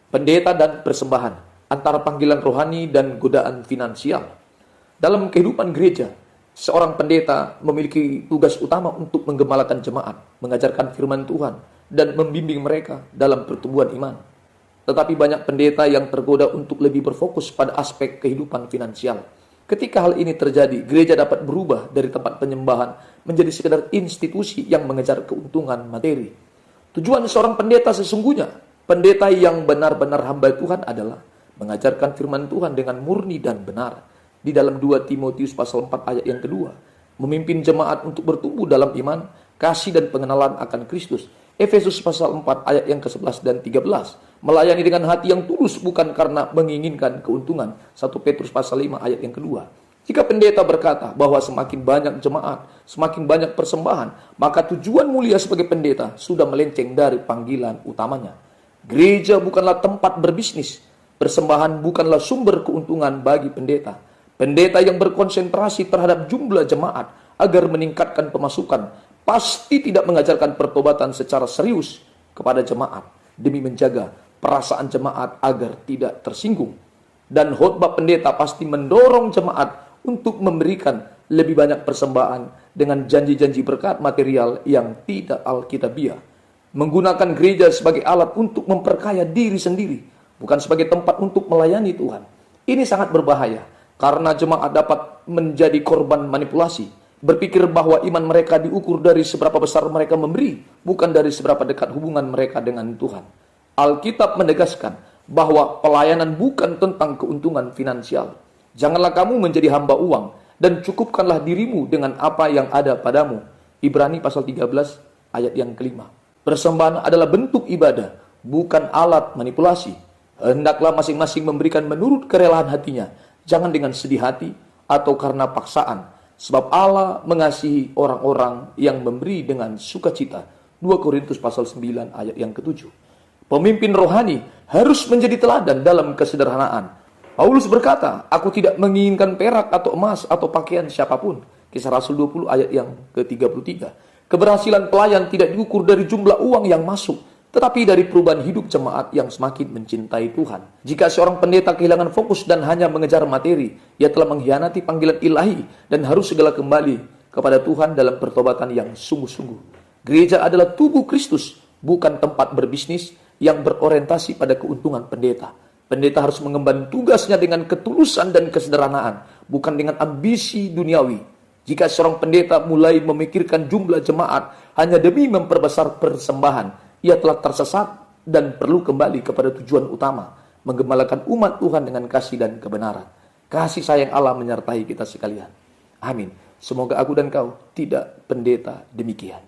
Pendeta dan persembahan, antara panggilan rohani dan godaan finansial. Dalam kehidupan gereja, seorang pendeta memiliki tugas utama untuk menggembalakan jemaat, mengajarkan firman Tuhan, dan membimbing mereka dalam pertumbuhan iman. Tetapi banyak pendeta yang tergoda untuk lebih berfokus pada aspek kehidupan finansial. Ketika hal ini terjadi, gereja dapat berubah dari tempat penyembahan menjadi sekedar institusi yang mengejar keuntungan materi. Tujuan seorang pendeta sesungguhnya, pendeta yang benar-benar hamba Tuhan adalah mengajarkan firman Tuhan dengan murni dan benar. Di dalam 2 Timotius pasal 4 ayat yang kedua, memimpin jemaat untuk bertumbuh dalam iman, kasih dan pengenalan akan Kristus. Efesus pasal 4 ayat yang ke-11 dan 13, melayani dengan hati yang tulus bukan karena menginginkan keuntungan. 1 Petrus pasal 5 ayat yang kedua. Jika pendeta berkata bahwa semakin banyak jemaat, semakin banyak persembahan, maka tujuan mulia sebagai pendeta sudah melenceng dari panggilan utamanya. Gereja bukanlah tempat berbisnis. Persembahan bukanlah sumber keuntungan bagi pendeta. Pendeta yang berkonsentrasi terhadap jumlah jemaat agar meningkatkan pemasukan pasti tidak mengajarkan pertobatan secara serius kepada jemaat demi menjaga perasaan jemaat agar tidak tersinggung. Dan khotbah pendeta pasti mendorong jemaat untuk memberikan lebih banyak persembahan dengan janji-janji berkat material yang tidak alkitabiah. Menggunakan gereja sebagai alat untuk memperkaya diri sendiri, bukan sebagai tempat untuk melayani Tuhan. Ini sangat berbahaya, karena jemaat dapat menjadi korban manipulasi. Berpikir bahwa iman mereka diukur dari seberapa besar mereka memberi, bukan dari seberapa dekat hubungan mereka dengan Tuhan. Alkitab menegaskan bahwa pelayanan bukan tentang keuntungan finansial. Janganlah kamu menjadi hamba uang, dan cukupkanlah dirimu dengan apa yang ada padamu. Ibrani pasal 13 ayat yang kelima. Persembahan adalah bentuk ibadah, bukan alat manipulasi. Hendaklah masing-masing memberikan menurut kerelaan hatinya, jangan dengan sedih hati atau karena paksaan. Sebab Allah mengasihi orang-orang yang memberi dengan sukacita. 2 Korintus pasal 9 ayat yang ke-7. Pemimpin rohani harus menjadi teladan dalam kesederhanaan. Paulus berkata, aku tidak menginginkan perak atau emas atau pakaian siapapun. Kisah Rasul 20 ayat yang ke-33. Keberhasilan pelayan tidak diukur dari jumlah uang yang masuk, tetapi dari perubahan hidup jemaat yang semakin mencintai Tuhan. Jika seorang pendeta kehilangan fokus dan hanya mengejar materi, ia telah mengkhianati panggilan ilahi dan harus segera kembali kepada Tuhan dalam pertobatan yang sungguh-sungguh. Gereja adalah tubuh Kristus, bukan tempat berbisnis yang berorientasi pada keuntungan pendeta. Pendeta harus mengemban tugasnya dengan ketulusan dan kesederhanaan, bukan dengan ambisi duniawi. Jika seorang pendeta mulai memikirkan jumlah jemaat hanya demi memperbesar persembahan, ia telah tersesat dan perlu kembali kepada tujuan utama, menggembalakan umat Tuhan dengan kasih dan kebenaran. Kasih sayang Allah menyertai kita sekalian. Amin. Semoga aku dan kau tidak pendeta demikian.